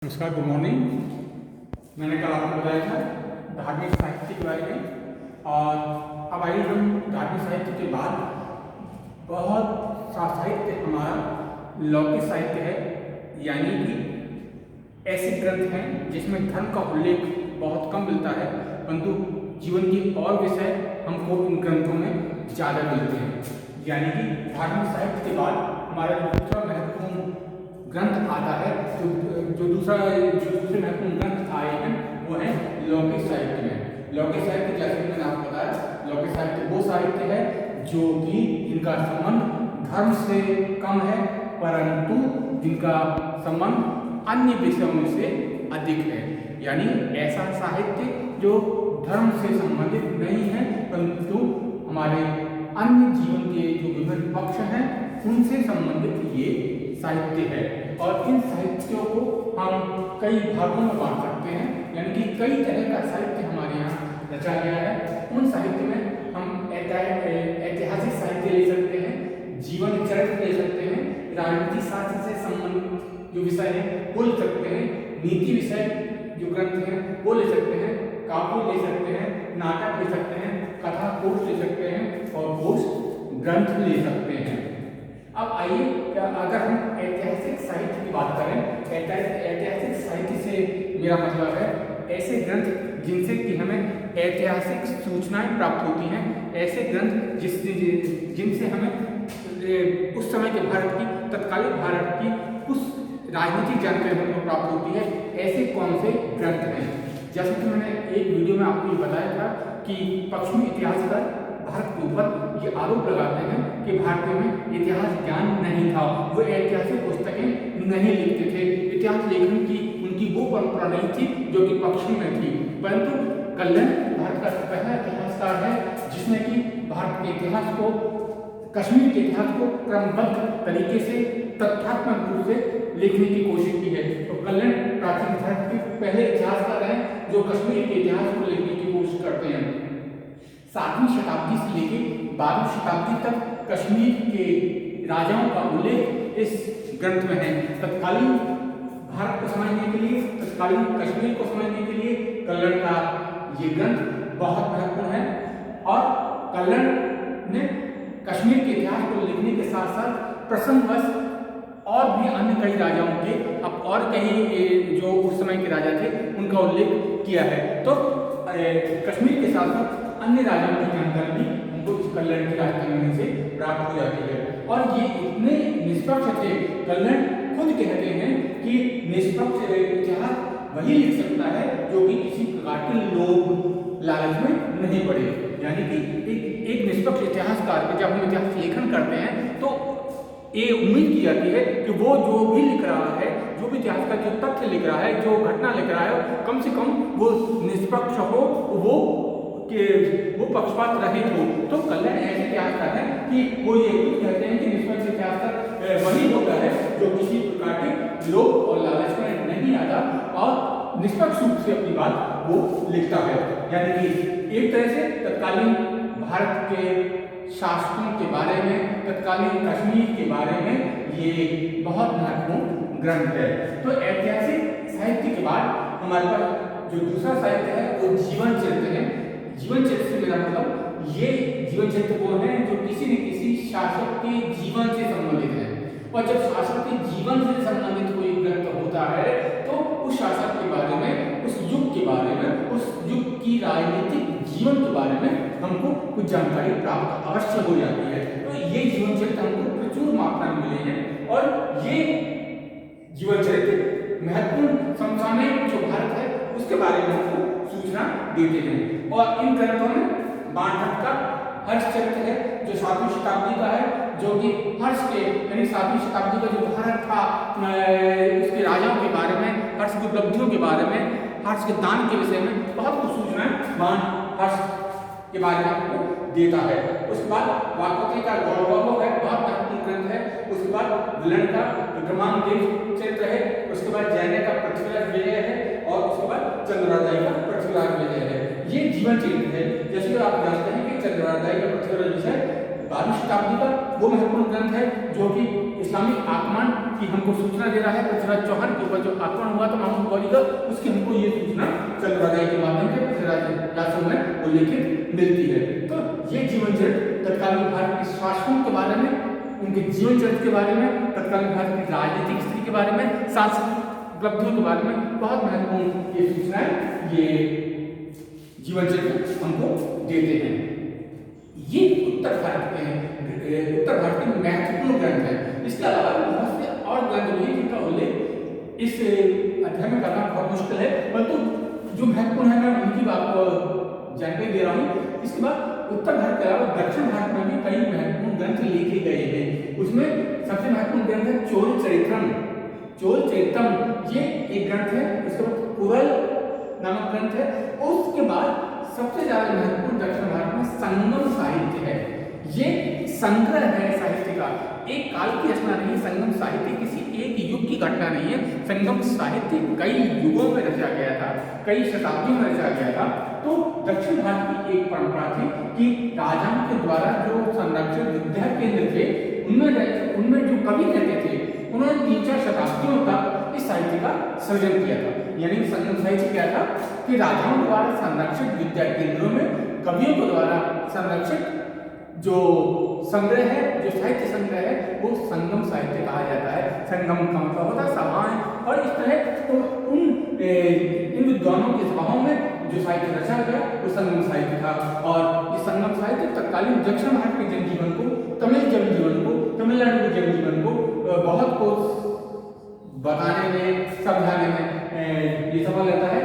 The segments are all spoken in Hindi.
नमस्कार, गुड मॉर्निंग। मैंने कल आपको बताया था धार्मिक साहित्य के बारे में, और अब आइए हम धार्मिक साहित्य के बाद बहुत सा साहित्य हमारा लौकिक साहित्य है, यानी कि ऐसे ग्रंथ हैं जिसमें धर्म का उल्लेख बहुत कम मिलता है, परंतु जीवन के और विषय हमको इन ग्रंथों में ज़्यादा मिलते हैं। यानी कि धार्मिक साहित्य के बाद हमारा जो दूसरा महत्वपूर्ण ग्रंथ आता है, जो दूसरे महत्वपूर्ण ग्रंथ आए हैं वो है लौकिक साहित्य में। लौकिक साहित्य जैसे मैंने आपको बताया, लौकिक साहित्य वो साहित्य है जो कि जिनका संबंध धर्म से कम है, परंतु जिनका संबंध अन्य विषयों से अधिक है। यानी ऐसा साहित्य जो धर्म से संबंधित नहीं है, परंतु हमारे अन्य जीवन के जो विभिन्न पक्ष हैं उनसे संबंधित ये साहित्य है। और इन साहित्यों को हम कई भागों में बांट सकते हैं, यानी कि कई तरह का साहित्य हमारे यहाँ रचा गया है। उन साहित्य में हम ऐतिहासिक साहित्य ले सकते हैं, जीवन चरित्र ले सकते हैं, राजनीति शास्त्र से संबंधित जो विषय है वो ले सकते हैं, नीति विषय जो ग्रंथ हैं वो ले सकते हैं, काव्य ले सकते हैं, नाटक ले सकते हैं, कथा कोश ले सकते हैं और कोश ग्रंथ ले सकते हैं। अब आइए, अगर हम ऐतिहासिक साहित्य की बात करें, ऐतिहासिक साहित्य से मेरा मतलब है ऐसे ग्रंथ जिनसे कि हमें ऐतिहासिक सूचनाएं प्राप्त होती हैं, ऐसे ग्रंथ जिनसे हमें उस समय के भारत की, तत्कालीन भारत की उस राजनीतिक जानकारी हमको प्राप्त होती है। ऐसे कौन से ग्रंथ हैं? जैसे कि मैंने एक वीडियो में आपको ये बताया था कि पश्चिमी इतिहासकार भारत के ऊपर ये आरोप लगाते हैं कि भारतीयों में इतिहास ज्ञान नहीं था, वो ऐतिहासिक पुस्तकें नहीं लिखते थे, इतिहास लेखन की उनकी वो परंपरा नहीं थी जो कि पश्चिम में थी। परंतु कल्लन भारत का पहला इतिहासकार है जिसने कि भारत के इतिहास को, कश्मीर के इतिहास को क्रमबद्ध तरीके से तथ्यात्मक रूप से लिखने की कोशिश की है। तो कल्लन प्राचीन भारत के पहले इतिहासकार हैं जो कश्मीर के इतिहास को लिखने की कोशिश करते हैं। 7वीं शताब्दी से लेकर 12वीं शताब्दी तक कश्मीर के राजाओं का उल्लेख इस ग्रंथ में है। तत्कालीन भारत को समझने के लिए, तत्कालीन कश्मीर को समझने के लिए कल्लन का ये ग्रंथ बहुत महत्वपूर्ण है। और कल्लन ने कश्मीर के इतिहास को लिखने के साथ साथ प्रसंगवश और भी अन्य कई राजाओं के, अब और कई जो उस समय के राजा थे उनका उल्लेख किया है। तो कश्मीर के साथ साथ अन्य राजाओं की जानकारी भी हमको इस कल्लन की राजधानी से प्राप्त हो जाती है। और ये इतने निष्पक्ष थे, कल्लन खुद कहते हैं कि निष्पक्ष इतिहास वही लिख सकता है जो कि किसी प्रकार के लोभ लालच में नहीं पड़े। यानी कि एक निष्पक्ष इतिहासकार के जब हम इतिहास लेखन करते हैं तो ये उम्मीद की जाती है कि वो जो भी लिख रहा है, जो भी इतिहास का जो तथ्य लिख रहा है, जो घटना लिख रहा है, कम से कम वो निष्पक्ष हो, वो पक्षपात रहित हो। तो कल्लन ऐसे इतिहासकार है कि वो ये कहते हैं कि निष्पक्ष इतिहासकार वही होता है जो किसी प्रकार के लोभ और लालच में नहीं आता और निष्पक्ष रूप से अपनी बात वो लिखता है। यानी कि एक तरह से तत्कालीन भारत के शासकों के बारे में, तत्कालीन कश्मीर के बारे में ये बहुत महत्वपूर्ण ग्रंथ है। तो ऐतिहासिक साहित्य के बाद हमारे पास जो दूसरा साहित्य है वो जीवन चरित्र है। जीवन चरित्र से मेरा मतलब ये जीवन चरित्र वो है जो किसी न किसी शासक के जीवन से संबंधित है। और जब शासक के जीवन से संबंधित कोई ग्रंथ होता है तो उस शासक के बारे में, उस युग के बारे में, उस युग की राजनीतिक जीवन के बारे में हमको कुछ जानकारी प्राप्त अवश्य हो जाती है। तो ये जीवन चरित्र हमको प्रचुर मात्रा में मिले हैं और ये जीवन चरित्र महत्वपूर्ण समसामयिक जो भारत है उसके बारे में हमको सूचना देते हैं। और इन ग्रंथों में बाणभट्ट का हर्ष चरित्र है जो 7वीं शताब्दी का है, जो कि हर्ष के यानी 7वीं शताब्दी का जो भारत था उसके राजाओं के बारे में, हर्ष की उपलब्धियों के बारे में, हर्ष के दान के विषय में बहुत कुछ सूचनाएं बाण हर्ष के बारे में आपको देता है। उसके बाद वाकपति का गौरव है, बहुत महत्वपूर्ण ग्रंथ है। उसके बाद विलन का विक्रमांगदेव चरित्र है। उसके बाद जैन का पृथ्वीराज विजय है और उसके बाद चंद्रोदय का पृथ्वीराज विजय है। ये जीवन चरित्र है। जैसे कि आप जानते हैं कि चंद्रोदय का पृथ्वीराज विजय 12वीं शताब्दी का वो महत्वपूर्ण ग्रंथ है जो कि इस्लामिक आक्रमण कि हमको सूचना दे रहा है पृथ्वीराज चौहान के ऊपर जो आक्रमण हुआ था माउंट गौरी का, उसकी हमको ये सूचना चंद्रभागा के माध्यम से पृथ्वीराज व्यास में उल्लेखित मिलती है। तो ये जीवन चरित्र तत्कालीन भारत के शासकों के बारे में, उनके जीवन चरित्र के बारे में, तत्कालीन भारत की राजनीतिक स्थिति के बारे में, सांस्कृतिक उपलब्धियों के बारे में बहुत महत्वपूर्ण ये सूचनाएं ये जीवन चरित्र हमको देते हैं। ये उत्तर भारत के महत्वपूर्ण ग्रंथ है। इसके अलावा बहुत से और ग्रंथ भी हैं जिनका उल्लेख इस अध्याय में करना बहुत मुश्किल है, परंतु जो महत्वपूर्ण है मैं उनकी आपको जानकारी दे रहा हूँ। इसके बाद उत्तर भारत के अलावा दक्षिण भारत में भी कई महत्वपूर्ण ग्रंथ लिखे गए हैं। उसमें सबसे महत्वपूर्ण ग्रंथ है चोल चरित्रम। चोल चरित्रम ये एक ग्रंथ है। उसके बाद कुरल नामक ग्रंथ है। उसके बाद सबसे ज्यादा महत्वपूर्ण दक्षिण भारत में संगम साहित्य है। ये संग्रह है साहित्य का, एक काल की रचना नहीं। संगम साहित्य किसी एक युग की घटना नहीं है। संगम साहित्य कई युगों में रचा गया था, कई शताब्दियों में रचा गया था। तो दक्षिण भारत की एक परंपरा थी कि राजाओं के द्वारा जो संरक्षित विद्या केंद्र थे उनमें जो कवि रहते थे उन्होंने 3-4 शताब्दियों तक इस साहित्य का सृजन किया था। यानी संगम साहित्य क्या था कि राजाओं द्वारा संरक्षित विद्या केंद्रों में कवियों के द्वारा संरक्षित जो संग्रह है, जो साहित्य संग्रह है, वो संगम साहित्य कहा जाता है। संगम का मतलब होता है सभाएं, और इस तरह तो इन विद्वानों की सभाओं में जो साहित्य रचा गया वो संगम साहित्य था। और इस संगम साहित्य तत्कालीन दक्षिण भारत के जनजीवन को, तमिल जनजीवन को, तमिलनाडु के जनजीवन को बहुत कुछ बताने में, समझाने में ये सफल रहता है।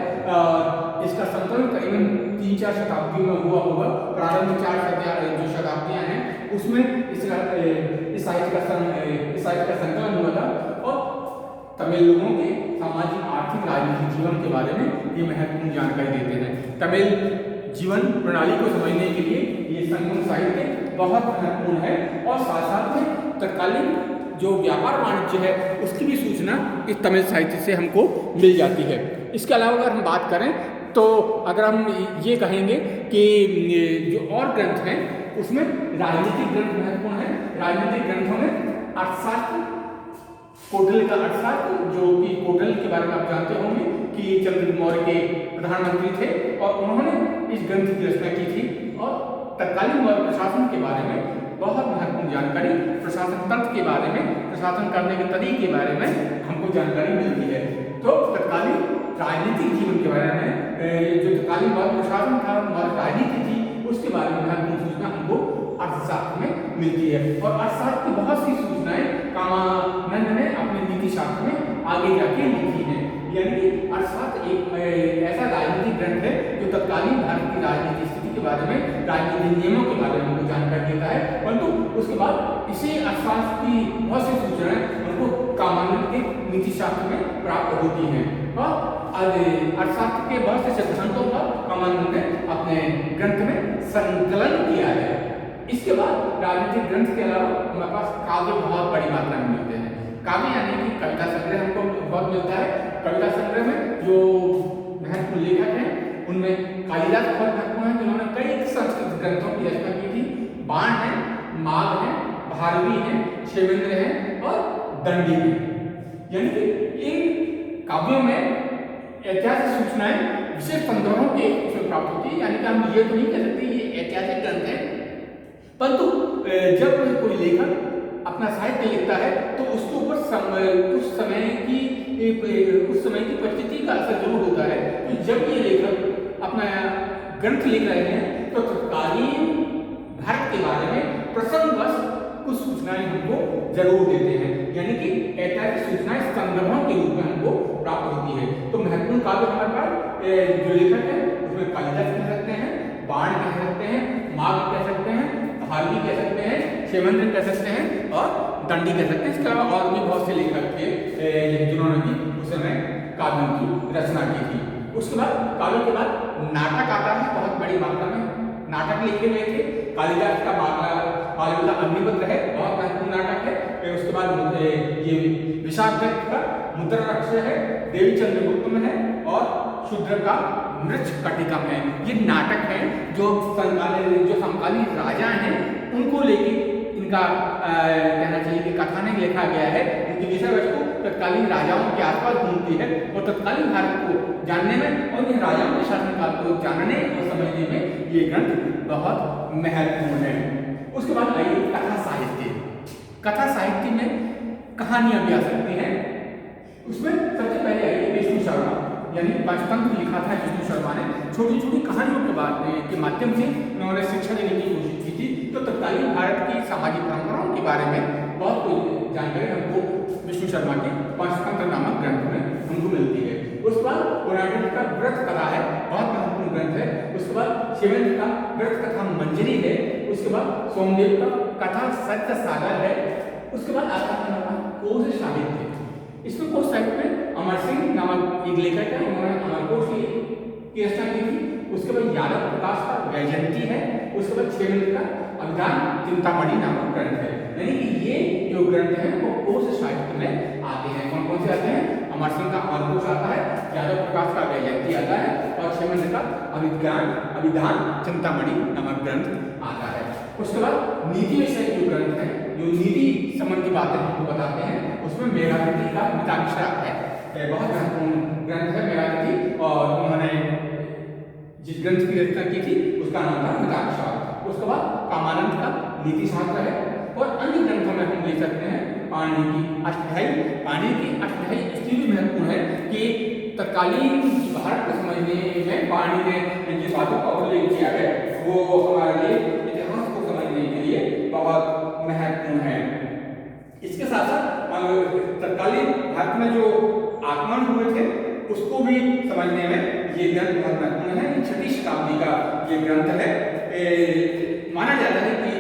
इसका संकलन करीबन 3-4 शताब्दियों में हुआ होगा। प्रारंभिक 4 जो शताब्दियां हैं उसमें इस साहित्य का संकलन हुआ था। और तमिल लोगों के सामाजिक, आर्थिक, राजनीतिक जीवन के बारे में ये महत्वपूर्ण जानकारी देते हैं। तमिल जीवन प्रणाली को समझने के लिए ये संगम साहित्य बहुत महत्वपूर्ण है। और साथ साथ में तत्कालीन जो व्यापार वाणिज्य है उसकी भी सूचना इस तमिल साहित्य से हमको मिल जाती है। इसके अलावा अगर हम बात करें तो अगर हम ये कहेंगे कि जो और ग्रंथ हैं उसमें राजनीतिक ग्रंथ महत्वपूर्ण है। राजनीतिक ग्रंथों में अर्थशास्त्र, कौटिल्य का अर्थशास्त्र, जो कि कौटिल्य के बारे में आप जानते होंगे कि चंद्रगुप्त मौर्य के प्रधानमंत्री थे और उन्होंने इस ग्रंथ की रचना की थी। और तत्कालीन मौर्य प्रशासन के बारे में बहुत महत्वपूर्ण जानकारी, प्रशासन तंत्र के बारे में, प्रशासन करने के तरीके के बारे में हमको जानकारी मिलती है। तो तत्कालीन राजनीतिक जीवन के बारे में, जो तत्कालीन मौर्य प्रशासन था, मौर्य राजनीति थी, उसके बारे में महत्वपूर्ण सूचना हमको अर्थशास्त्र में मिलती है। और अर्थशास्त्र की बहुत सी सूचनाएं कामानंद ने अपने नीति शास्त्र में आगे जाके लिखी हैं। यानी कि अर्थशास्त्र एक ऐसा राजनीतिक ग्रंथ है जो तत्कालीन भारत की राजनीतिक स्थिति के बारे में, राजनीतिक नियमों के बारे में हमको जानकारी देता है। परंतु उसके बाद इसी अर्थशास्त्र की बहुत सी सूचनाएं हमको कामानंद के नीति शास्त्र में प्राप्त होती हैं। और अर्थशास्त्र के बहुत से सिद्धांतों का कामानंद ने अपने ग्रंथ में संकलन किया है। इसके बाद राजनीतिक ग्रंथ के अलावा हमारे पास काव्य बहुत बड़ी मात्रा में मिलते हैं। काव्य यानी कि कविता संग्रह हमको बहुत मिलता है। कविता संग्रह में जो महत्वपूर्ण लेखक हैं उनमें कालिदास बहुत महत्वपूर्ण है, जिन्होंने कई संस्कृत ग्रंथों की रचना की थी। बाण है, माघ है, भारवी है, क्षेमेंद्र है और दंडी है। यानी कि इन काव्यों में ऐतिहासिक सूचनाएं विशेष संदर्भों के उसमें प्राप्त होती है। यानी कि हम ये तो नहीं कह सकते ये ऐतिहासिक ग्रंथ है, परंतु जब कोई लेखक अपना साहित्य लिखता है तो उसके ऊपर उस समय की परिस्थिति का असर जरूर होता है। तो जब ये लेखक अपना ग्रंथ लिख रहे हैं तो तत्कालीन भारत के बारे में प्रसंगवश कुछ सूचनाएं हमको जरूर देते हैं। यानी कि ऐतिहासिक सूचनाएं संदर्भों के रूप में हमको प्राप्त होती है। तो महत्वपूर्ण काव्य हमारे पास जो लेखक है उसमें कालिदास कह सकते हैं, बाण कह सकते हैं, माघ कह सकते हैं, भारवी कह सकते हैं, क्षेमेंद्र कह सकते हैं और दंडी कह सकते हैं। इसके अलावा और भी बहुत से लेखक थे जिन्होंने भी उस समय काव्यों की रचना की थी। उसके बाद काव्य के बाद नाटक आता है बहुत बड़ी मात्रा में। नाटक लिखे गए थे। कालिदास का बाललीला अग्निपत्र है, बहुत महत्वपूर्ण नाटक है। फिर उसके बाद ये विशाखदत्त का मुद्रारक्ष है, देवी चंद्रगुप्त है और शूद्र का मृच्छकटिकम है। ये नाटक है जो समकालीन राजा हैं उनको लेके इन इनका कहना चाहिए कि कथानक लिखा गया है, इनकी विषय वस्तु तत्कालीन राजाओं के आसपास घूमती है और तत्कालीन भारत को जानने में और इन राजाओं के शासनकाल को जानने और समझने में ये ग्रंथ बहुत महत्वपूर्ण है। उसके बाद आइए कथा साहित्य। कथा साहित्य में कहानियां भी आ सकती हैं। उसमें सबसे पहले आइए विष्णु शर्मा, यानी पंचतंत्र लिखा था विष्णु शर्मा ने। छोटी छोटी कहानियों के माध्यम से उन्होंने शिक्षा देने की कोशिश की थी। तो तत्कालीन भारत की सामाजिक परंपराओं के बारे में बहुत कुछ जानकारी हमको विष्णु शर्मा के पंचतंत्र नामक ग्रंथ में हमको मिलती है। उसके बाद पुराण का व्रत कथा है, बहुत महत्वपूर्ण ग्रंथ है। उसके बाद शिवेंद्र का व्रत कथा मंजरी है। उसके बाद सोमदेव का कथा सत्य सागर है। उसके बाद आता है कोश साहित्य। इसमें कोश साहित्य में अमर सिंह नामक एक लेखक है, उन्होंने अमरकोश की रचना की थी। उसके बाद यादव प्रकाश का वैजयंती है। उसके बाद शिवेंद्र का अभिधान चिंतामणि नामक ग्रंथ है। यानी कि ये जो ग्रंथ है वो कोश साहित्य में आते हैं। कौन कौन से आते हैं? अमर सिंह का अमरकोश आता है, यादव प्रकाश का वैजयंती आता है और शिवेंद्र का अभिधान चिंतामणि नामक ग्रंथ आता है। उसके बाद नीति विषय जो ग्रंथ है, जो नीति संबंधी बातें हमको बताते हैं, उसमें मेधातिथि का मिताक्षरा है। बहुत महत्वपूर्ण ग्रंथ है मेधातिथि, और उन्होंने जिस ग्रंथ की रचना की थी उसका नाम था मिताक्षरा। उसके बाद कामानंद का नीति शास्त्र है। और अन्य ग्रंथों में हम ले सकते हैं पाणिनि की अष्टाध्यायी। पाणिनि की अष्टाध्यायी इसलिए भी महत्वपूर्ण है कि तत्कालीन भारत को समझने में पाणिनि ने जिन बातों का उल्लेख किया है वो हमारे लिए इतिहास को समझने के लिए बहुत महत्वपूर्ण है। इसके साथ साथ तत्कालीन भारत में जो आक्रमण हुए थे उसको भी समझने में ये ग्रंथ बहुत महत्वपूर्ण है। 6वीं शताब्दी का ये ग्रंथ है। माना जाता है कि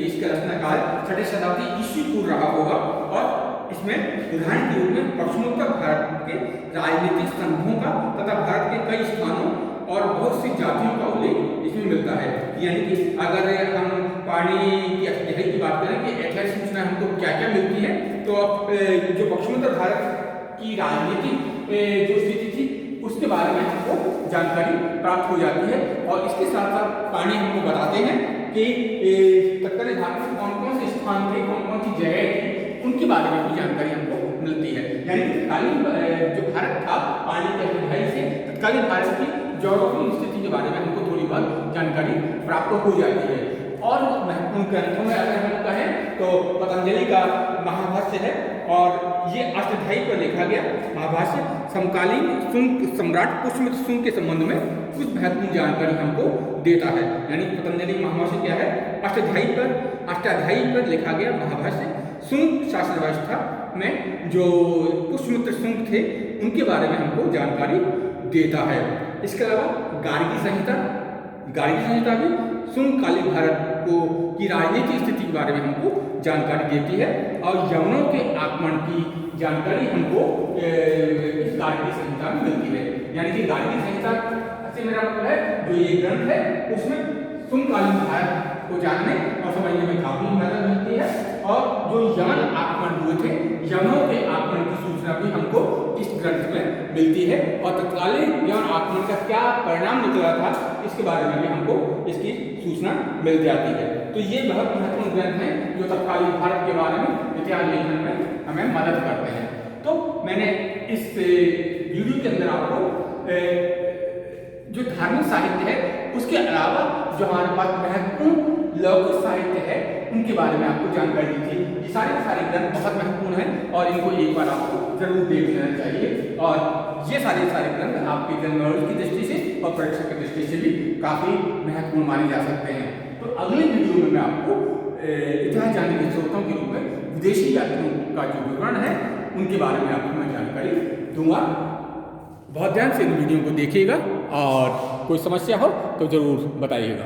इसका रचनाकाल 6वीं शताब्दी ईस्वी पूर्व रहा होगा और इसमें उदाहरण के रूप में पश्चिमोत्तर भारत के राजनीतिक संघों का तथा भारत के कई स्थानों और बहुत सी जातियों का उल्लेख इसमें मिलता है। यानी कि अगर हम पाणिनि की अष्टाध्यायी की बात करें कि ऐतिहासिक सूचना हमको क्या क्या मिलती है, तो जो पश्चिमोत्तर भारत की राजनीतिक जो स्थिति थी उसके बारे में हमको जानकारी प्राप्त हो जाती है। और इसके साथ साथ पाणिनि हमको बताते हैं कि तत्कालीन भारत में कौन कौन से स्थान थे, कौन कौन सी जगह थी, उनके बारे में भी जानकारी हमको मिलती है। यानी तत्कालीन जो भारत था पाणिनि के अष्टाध्यायी से तत्कालीन भारत की ज्योग्राफिकल स्थिति के बारे में हमको थोड़ी बहुत जानकारी प्राप्त हो जाती है। और महत्वपूर्ण ग्रंथों में अगर हम कहें तो पतंजलि का महाभाष्य है और ये अष्टाध्यायी पर लिखा गया महाभाष्य समकालीन शुंग सम्राट पुष्यमित्र शुंग के संबंध में कुछ महत्वपूर्ण जानकारी हमको देता है। यानी पतंजलि महाभाष्य क्या है? अष्टाध्यायी पर लिखा गया महाभाष्य शुंग शासन व्यवस्था में जो पुष्यमित्र शुंग थे उनके बारे में हमको जानकारी देता है। इसके अलावा गार्गी संहिता भी शुंगकालीन भारत की राजनीतिक स्थिति के बारे में हमको जानकारी देती है और यवनों के आक्रमण की जानकारी हमको इस गार्गी संहिता में मिलती है। यानी कि गार्गी संहिता से मेरा मतलब है जो ये ग्रंथ है उसमें शुंगकालीन भारत को जानने और समझने में काफी मदद मिलती है। और जो यवन आक्रमण हुए थे, यवनों के आक्रमण की सूचना भी हमको इस ग्रंथ में मिलती है और तत्कालीन यवन आक्रमण का क्या परिणाम निकला था इसके बारे में भी हमको इसकी सूचना मिल जाती है। तो ये बहुत महत्वपूर्ण ग्रंथ हैं जो तत्कालीन भारत के बारे में इतिहास लेखन में हमें मदद करते हैं। तो मैंने इस वीडियो के अंदर आपको जो धार्मिक साहित्य है उसके अलावा जो हमारे पास महत्वपूर्ण लौकिक साहित्य है उनके बारे में आपको जानकारी दी थी। ये सारे ग्रंथ बहुत महत्वपूर्ण हैं और इनको एक बार आपको जरूर देख लेना चाहिए। और ये सारे ग्रंथ आपके जनरल नॉलेज की दृष्टि से और परीक्षा की दृष्टि से भी काफी महत्वपूर्ण माने जा सकते हैं। तो अगले वीडियो में मैं आपको इतिहास जानने के स्रोतों के रूप में विदेशी यात्रियों का जो विवरण है उनके बारे में आपको मैं जानकारी दूंगा। बहुत ध्यान से इन वीडियो को देखिएगा और कोई समस्या हो तो जरूर बताइएगा।